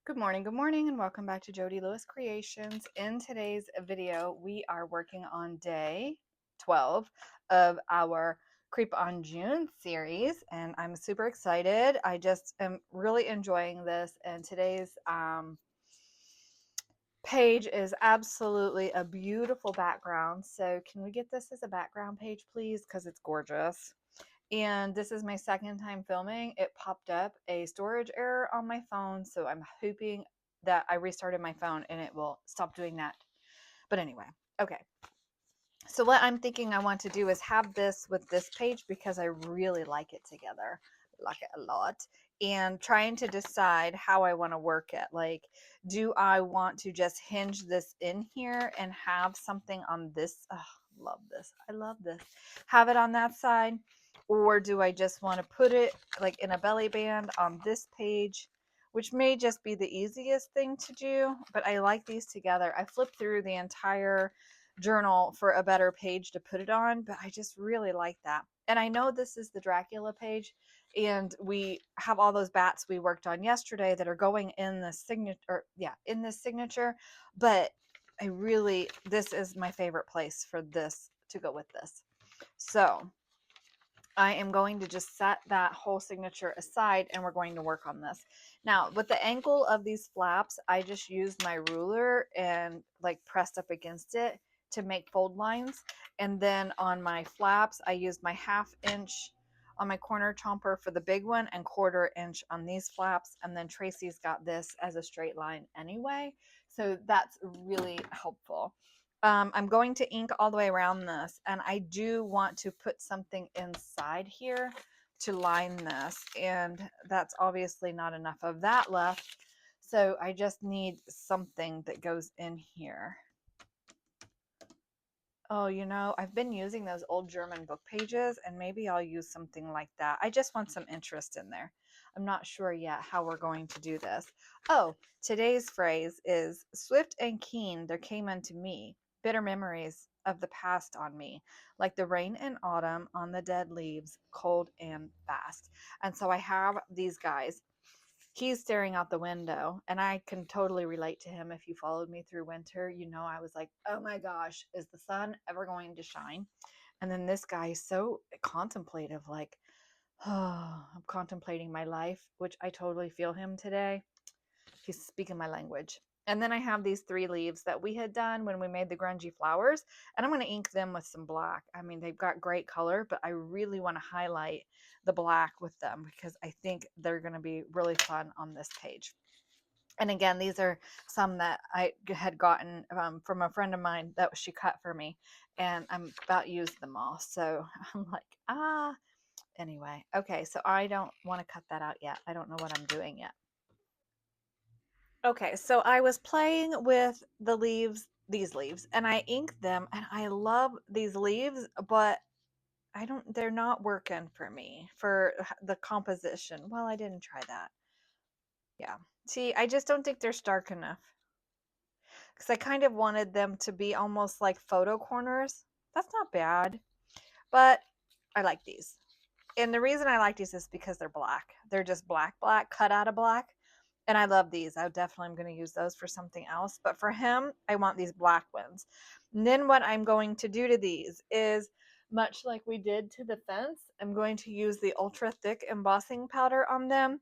Good morning, and welcome back to Jody Lewis Creations. In today's video, we are working on day 12 of our Creep on June series, and I'm super excited. I just am really enjoying this, and today's page is absolutely a beautiful background. So can we get this as a background page, please? Because it's gorgeous. And this is my second time filming. It popped up a storage error on my phone, so I'm hoping that I restarted my phone and it will stop doing that. But anyway, okay. So what I'm thinking I want to do is have this with this page because I really like it together. I like it a lot. And trying to decide how I want to work it. Like, do I want to just hinge this in here and have something on this? Oh, love this. I love this. Have it on that side. Or do I just want to put it like in a belly band on this page, which may just be the easiest thing to do, but I like these together. I flipped through the entire journal for a better page to put it on, but I just really like that. And I know this is the Dracula page, and we have all those bats we worked on yesterday that are going in the signature, in this signature, but this is my favorite place for this to go with this. So I am going to just set that whole signature aside and we're going to work on this. Now, with the angle of these flaps, I just used my ruler and like pressed up against it to make fold lines. And then on my flaps, I used my 1/2 inch on my corner chomper for the big one and 1/4 inch on these flaps. And then Tracy's got this as a straight line anyway. So that's really helpful. I'm going to ink all the way around this, and I do want to put something inside here to line this, and that's obviously not enough of that left, so I just need something that goes in here. Oh, I've been using those old German book pages, and maybe I'll use something like that. I just want some interest in there. I'm not sure yet how we're going to do this. Oh, today's phrase is swift and keen there came unto me bitter memories of the past on me, like the rain in autumn on the dead leaves, cold and fast. And so I have these guys. He's staring out the window, and I can totally relate to him. If you followed me through winter, I was like, oh my gosh, is the sun ever going to shine? And then this guy is so contemplative, like, oh, I'm contemplating my life, which I totally feel him today. He's speaking my language. And then I have these 3 leaves that we had done when we made the grungy flowers, and I'm going to ink them with some black. I mean, they've got great color, but I really want to highlight the black with them because I think they're going to be really fun on this page. And again, these are some that I had gotten from a friend of mine that she cut for me, and I'm about to use them all. So I'm like, anyway. Okay, so I don't want to cut that out yet. I don't know what I'm doing yet. Okay, so I was playing with the leaves, these leaves, and I inked them, and I love these leaves, but they're not working for me for the composition. Well, I didn't try that. Yeah. See, I just don't think they're stark enough because I kind of wanted them to be almost like photo corners. That's not bad, but I like these. And the reason I like these is because they're black. They're just black, cut out of black. And I love these. I definitely am going to use those for something else. But for him, I want these black ones. And then what I'm going to do to these is, much like we did to the fence, I'm going to use the ultra thick embossing powder on them.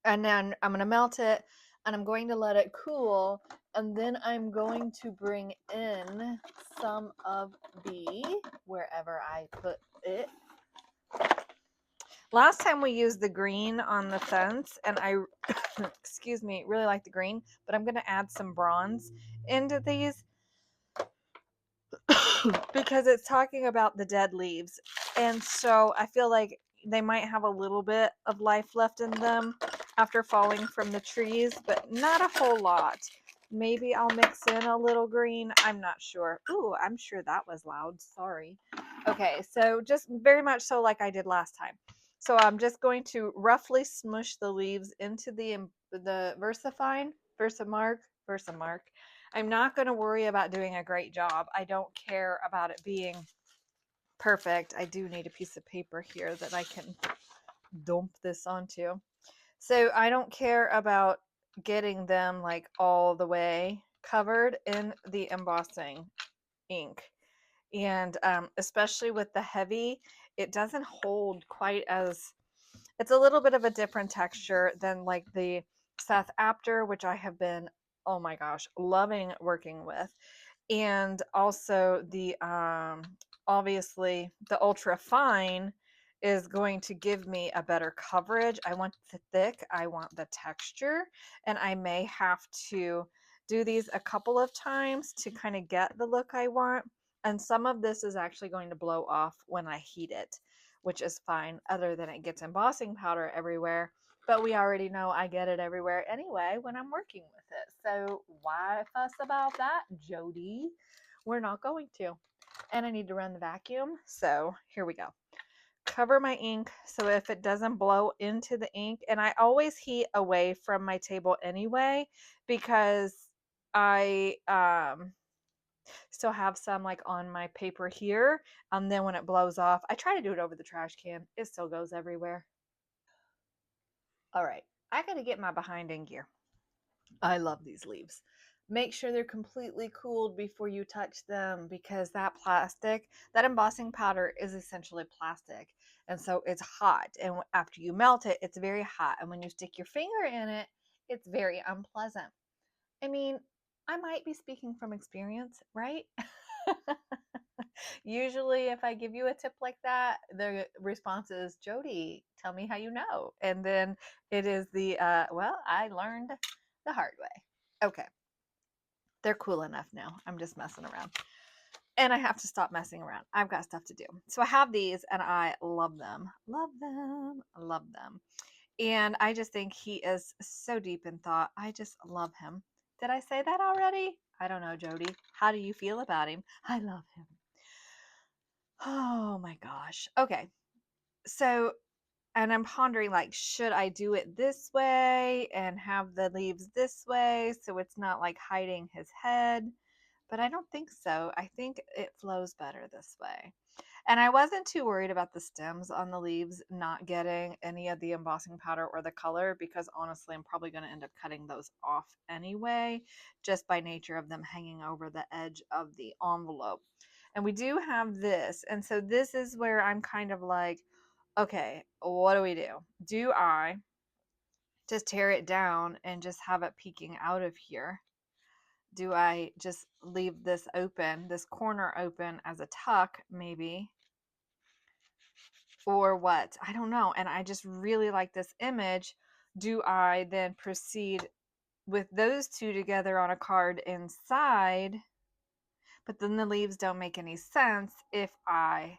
And then I'm going to melt it and I'm going to let it cool. And then I'm going to bring in some of the, wherever I put it. Last time we used the green on the fence, and I, excuse me, really like the green, but I'm going to add some bronze into these because it's talking about the dead leaves. And so I feel like they might have a little bit of life left in them after falling from the trees, but not a whole lot. Maybe I'll mix in a little green. I'm not sure. Ooh, I'm sure that was loud. Sorry. Okay, so just very much so like I did last time. So I'm just going to roughly smush the leaves into the Versamark. I'm not going to worry about doing a great job. I don't care about it being perfect. I do need a piece of paper here that I can dump this onto. So I don't care about getting them like all the way covered in the embossing ink. And especially with the heavy, it doesn't hold quite as, it's a little bit of a different texture than like the Seth Apter, which I have been, oh my gosh, loving working with. And also the obviously the ultra fine is going to give me a better coverage. I want the thick, I want the texture, and I may have to do these a couple of times to kind of get the look I want. And some of this is actually going to blow off when I heat it, which is fine, other than it gets embossing powder everywhere. But we already know I get it everywhere anyway when I'm working with it. So why fuss about that, Jody? We're not going to. And I need to run the vacuum. So here we go. Cover my ink so if it doesn't blow into the ink, and I always heat away from my table anyway because I still have some like on my paper here. And then when it blows off, I try to do it over the trash can. It still goes everywhere. All right, I got to get my behind in gear. I love these leaves. Make sure they're completely cooled before you touch them because that plastic, that embossing powder is essentially plastic. And so it's hot. And after you melt it, it's very hot. And when you stick your finger in it, it's very unpleasant. I mean, I might be speaking from experience, right? Usually, if I give you a tip like that, the response is, Jody, tell me how you know. And then it is the, well, I learned the hard way. Okay, they're cool enough now. I'm just messing around. And I have to stop messing around. I've got stuff to do. So I have these and I love them. Love them. Love them. And I just think he is so deep in thought. I just love him. Did I say that already? I don't know, Jody. How do you feel about him? I love him. Oh my gosh. Okay. So, and I'm pondering like, should I do it this way and have the leaves this way so it's not like hiding his head? But I don't think so. I think it flows better this way. And I wasn't too worried about the stems on the leaves not getting any of the embossing powder or the color because honestly, I'm probably going to end up cutting those off anyway, just by nature of them hanging over the edge of the envelope. And we do have this. And so this is where I'm kind of like, okay, what do we do? Do I just tear it down and just have it peeking out of here? Do I just leave this open, this corner open as a tuck maybe? Or what? I don't know. And I just really like this image. Do I then proceed with those two together on a card inside? But then the leaves don't make any sense if I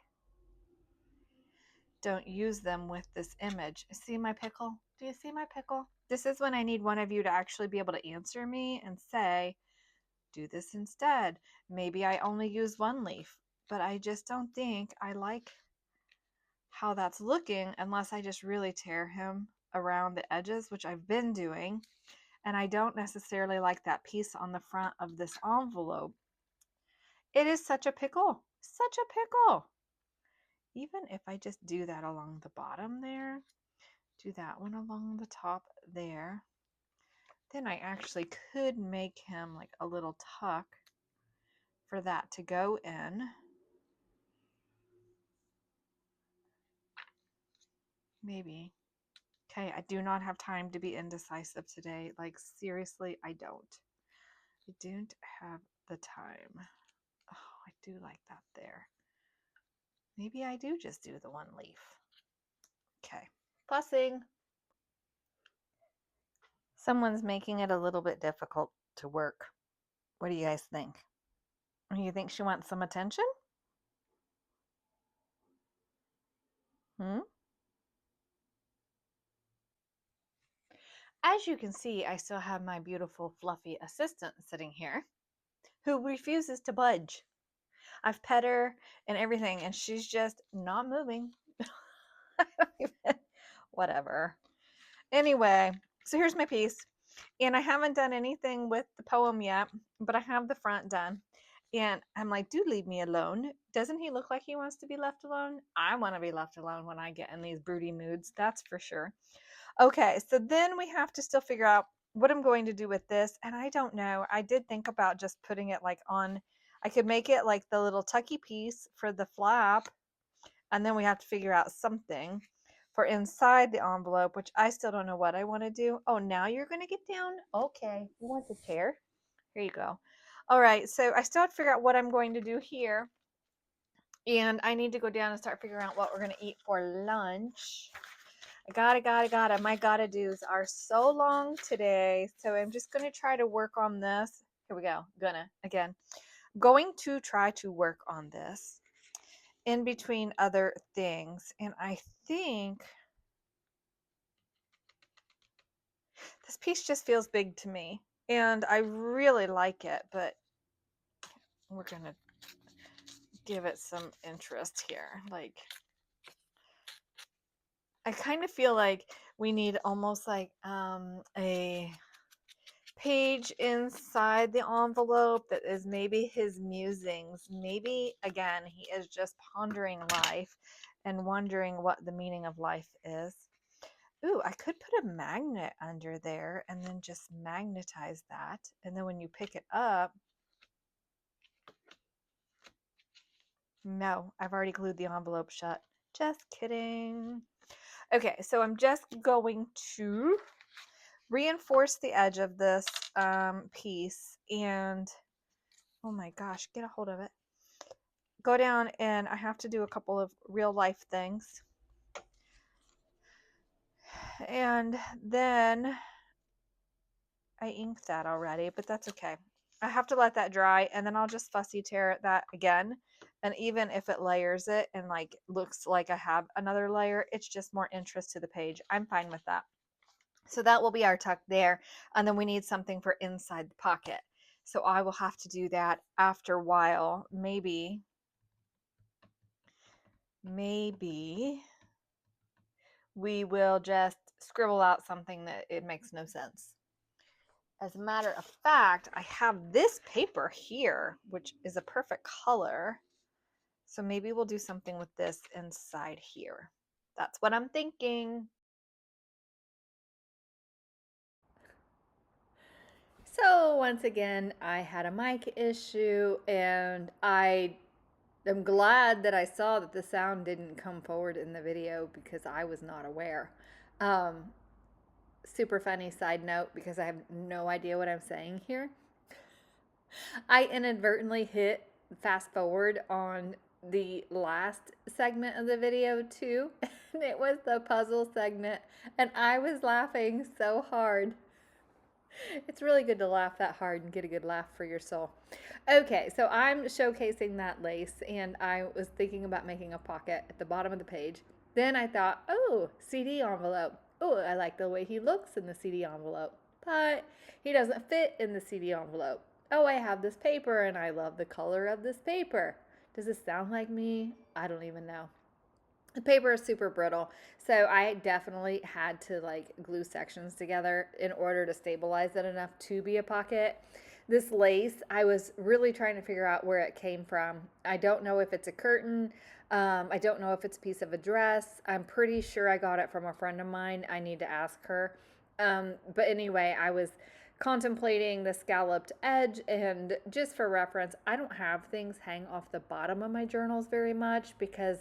don't use them with this image. See my pickle? Do you see my pickle? This is when I need one of you to actually be able to answer me and say, do this instead. Maybe I only use one leaf, but I just don't think I like how that's looking unless I just really tear him around the edges, which I've been doing. And I don't necessarily like that piece on the front of this envelope. It is such a pickle, such a pickle. Even if I just do that along the bottom there, do that one along the top there, then I actually could make him like a little tuck for that to go in. Maybe. Okay, I do not have time to be indecisive today. Like, seriously, I don't. I don't have the time. Oh, I do like that there. Maybe I do just do the one leaf. Okay. Fussing. Someone's making it a little bit difficult to work. What do you guys think? You think she wants some attention? Hmm? As you can see, I still have my beautiful fluffy assistant sitting here who refuses to budge. I've pet her and everything, and she's just not moving. Whatever. Anyway, so here's my piece. And I haven't done anything with the poem yet, but I have the front done. And I'm like, dude, leave me alone. Doesn't he look like he wants to be left alone? I want to be left alone when I get in these broody moods, that's for sure. Okay, so then we have to still figure out what I'm going to do with this, and I don't know. I did think about just putting it like on, I could make it like the little tucky piece for the flap, and then we have to figure out something for inside the envelope, which I still don't know what I want to do. Oh, now you're going to get down? Okay. You want the chair? Here you go. All right. So I still have to figure out what I'm going to do here. And I need to go down and start figuring out what we're going to eat for lunch. I gotta. My gotta do's are so long today. So I'm just going to try to work on this. Here we go. Going to try to work on this in between other things. And I think this piece just feels big to me. And I really like it, but we're going to give it some interest here. Like, I kind of feel like we need almost like a page inside the envelope that is maybe his musings. Maybe, again, he is just pondering life and wondering what the meaning of life is. Ooh, I could put a magnet under there and then just magnetize that. And then when you pick it up, no, I've already glued the envelope shut. Just kidding. Okay, so I'm just going to reinforce the edge of this piece and, oh my gosh, get a hold of it. Go down and I have to do a couple of real life things. And then I inked that already, but that's okay. I have to let that dry and then I'll just fussy tear that again. And even if it layers it and like looks like I have another layer, it's just more interest to the page. I'm fine with that. So that will be our tuck there. And then we need something for inside the pocket. So I will have to do that after a while. Maybe we will just scribble out something that it makes no sense. As a matter of fact, I have this paper here, which is a perfect color. So maybe we'll do something with this inside here. That's what I'm thinking. So once again, I had a mic issue and I'm glad that I saw that the sound didn't come forward in the video because I was not aware. Super funny side note because I have no idea what I'm saying here. I inadvertently hit fast forward on the last segment of the video too, and it was the puzzle segment, and I was laughing so hard. It's really good to laugh that hard and get a good laugh for your soul. Okay, so I'm showcasing that lace, and I was thinking about making a pocket at the bottom of the page. Then I thought, oh, CD envelope. Oh, I like the way he looks in the CD envelope, but he doesn't fit in the CD envelope. Oh, I have this paper, and I love the color of this paper. Does this sound like me? I don't even know. The paper is super brittle, so I definitely had to like glue sections together in order to stabilize it enough to be a pocket. This lace, I was really trying to figure out where it came from. I don't know if it's a curtain. I don't know if it's a piece of a dress. I'm pretty sure I got it from a friend of mine. I need to ask her. But anyway, I was contemplating the scalloped edge, and just for reference, I don't have things hang off the bottom of my journals very much because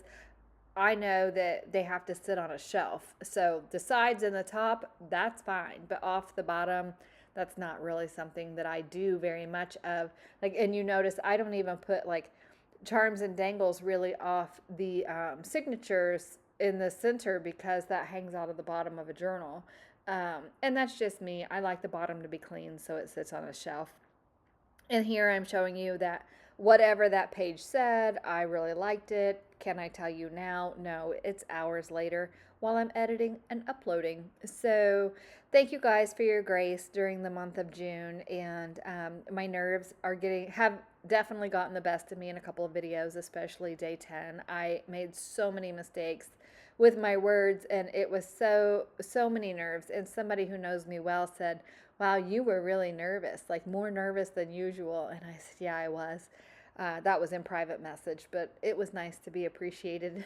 I know that they have to sit on a shelf. So the sides and the top, that's fine. But off the bottom, that's not really something that I do very much of. Like, and you notice I don't even put like charms and dangles really off the signatures in the center because that hangs out of the bottom of a journal. And that's just me. I like the bottom to be clean so it sits on a shelf. And here I'm showing you that whatever that page said, I really liked it. Can I tell you now? No, it's hours later while I'm editing and uploading. So thank you guys for your grace during the month of June. And my nerves have definitely gotten the best of me in a couple of videos, especially day 10. I made so many mistakes with my words, and it was so many nerves. And somebody who knows me well said, wow, you were really nervous, like more nervous than usual. And I said, yeah, I was. That was in private message, but it was nice to be appreciated.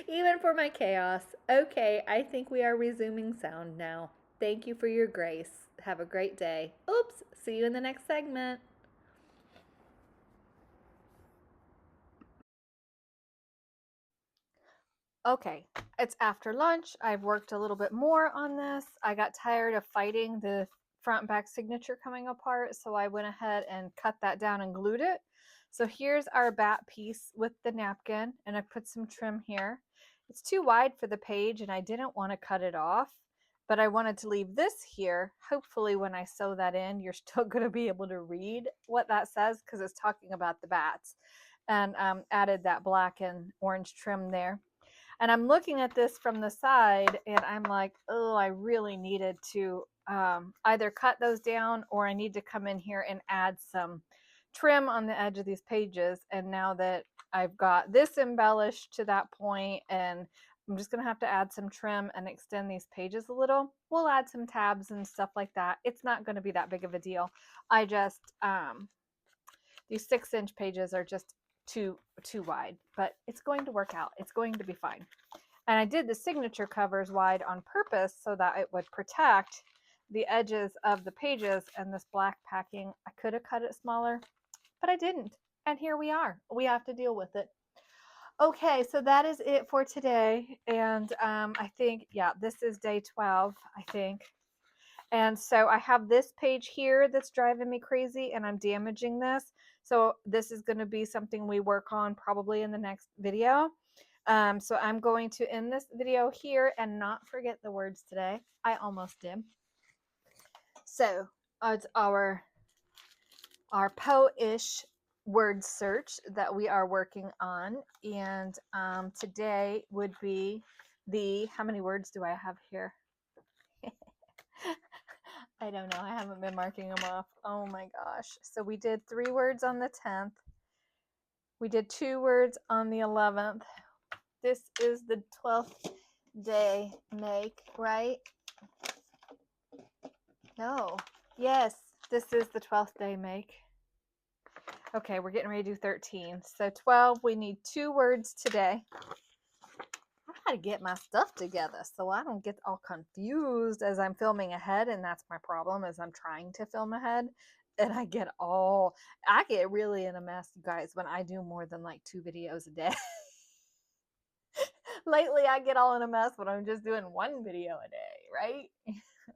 Even for my chaos. Okay, I think we are resuming sound now. Thank you for your grace. Have a great day. Oops, see you in the next segment. Okay, it's after lunch. I've worked a little bit more on this. I got tired of fighting the front and back signature coming apart, so I went ahead and cut that down and glued it. So here's our bat piece with the napkin, and I put some trim here. It's too wide for the page, and I didn't want to cut it off, but I wanted to leave this here. Hopefully when I sew that in, you're still going to be able to read what that says, because it's talking about the bats, and added that black and orange trim there. And I'm looking at this from the side and I'm like, oh, I really needed to either cut those down, or I need to come in here and add some trim on the edge of these pages. And now that I've got this embellished to that point, and I'm just going to have to add some trim and extend these pages a little. We'll add some tabs and stuff like that. It's not going to be that big of a deal. I just, these 6-inch pages are just too wide, but it's going to work out. It's going to be fine. And I did the signature covers wide on purpose so that it would protect the edges of the pages. And this black packing, I could have cut it smaller, but I didn't. And here we are. We have to deal with it. Okay, so that is it for today. And I think, yeah, this is day 12, I think. And so I have this page here that's driving me crazy, and I'm damaging this. So this is going to be something we work on probably in the next video. So I'm going to end this video here and not forget the words today. I almost did. So it's our po-ish word search that we are working on. And today would be the, how many words do I have here? I don't know. I haven't been marking them off. Oh my gosh. So we did 3 words on the 10th. We did 2 words on the 11th. This is the 12th day make, right? No. Yes, this is the 12th day make. Okay, we're getting ready to do 13. So 12, we need 2 words today. I gotta get my stuff together so I don't get all confused as I'm filming ahead, and that's my problem, is I'm trying to film ahead and I get really in a mess, you guys, when I do more than like 2 videos a day. Lately I get all in a mess when I'm just doing 1 video a day, right?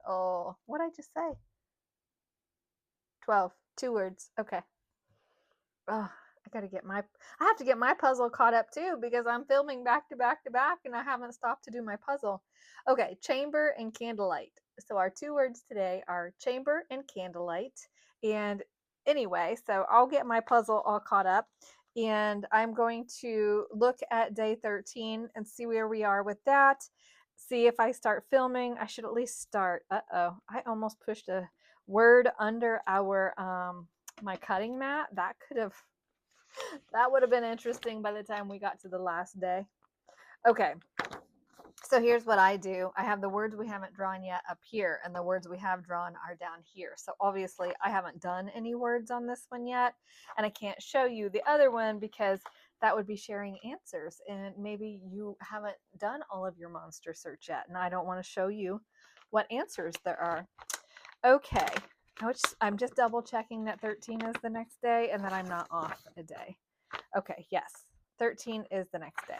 Oh, what'd I just say? 12, 2 words. Okay. Oh, I have to get my puzzle caught up too, because I'm filming back to back to back and I haven't stopped to do my puzzle. Okay, chamber and candlelight. So our 2 words today are chamber and candlelight. And anyway, so I'll get my puzzle all caught up, and I'm going to look at day 13 and see where we are with that. See if I start filming. I should at least start. Uh-oh, I almost pushed a word under our my cutting mat. That would have been interesting by the time we got to the last day. Okay, so here's what I do. I have the words we haven't drawn yet up here, and the words we have drawn are down here. So obviously I haven't done any words on this one yet, and I can't show you the other one because that would be sharing answers, and maybe you haven't done all of your monster search yet, and I don't want to show you what answers there are. Okay, I'm just double checking that 13 is the next day and that I'm not off a day. Okay, yes, 13 is the next day.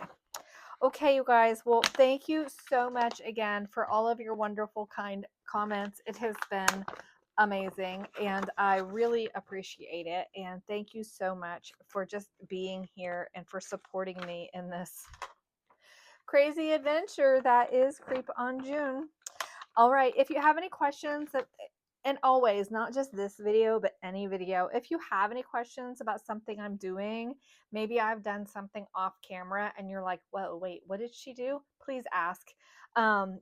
Okay, you guys, well, thank you so much again for all of your wonderful, kind comments. It has been amazing, and I really appreciate it. And thank you so much for just being here and for supporting me in this crazy adventure that is Creep on June. All right, if you have any questions, and always, not just this video, but any video, if you have any questions about something I'm doing, maybe I've done something off camera and you're like, whoa, wait, what did she do? Please ask. I'm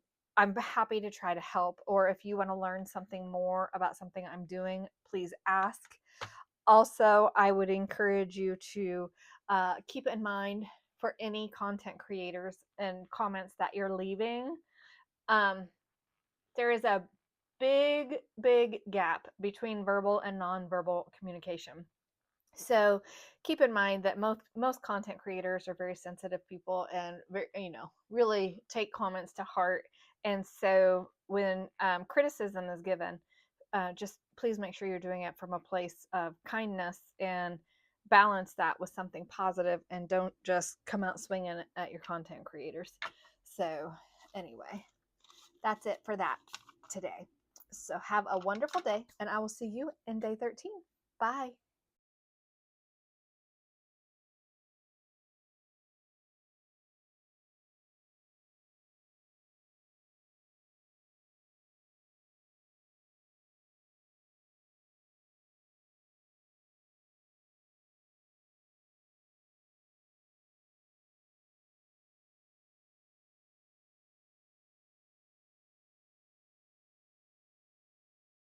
happy to try to help. Or if you want to learn something more about something I'm doing, please ask. Also, I would encourage you to keep in mind for any content creators and comments that you're leaving. There is a big gap between verbal and nonverbal communication. So keep in mind that most content creators are very sensitive people and really take comments to heart And so when criticism is given, just please make sure you're doing it from a place of kindness and balance that with something positive, and don't just come out swinging at your content creators. So anyway, that's it for that today. So have a wonderful day, and I will see you in day 13. Bye.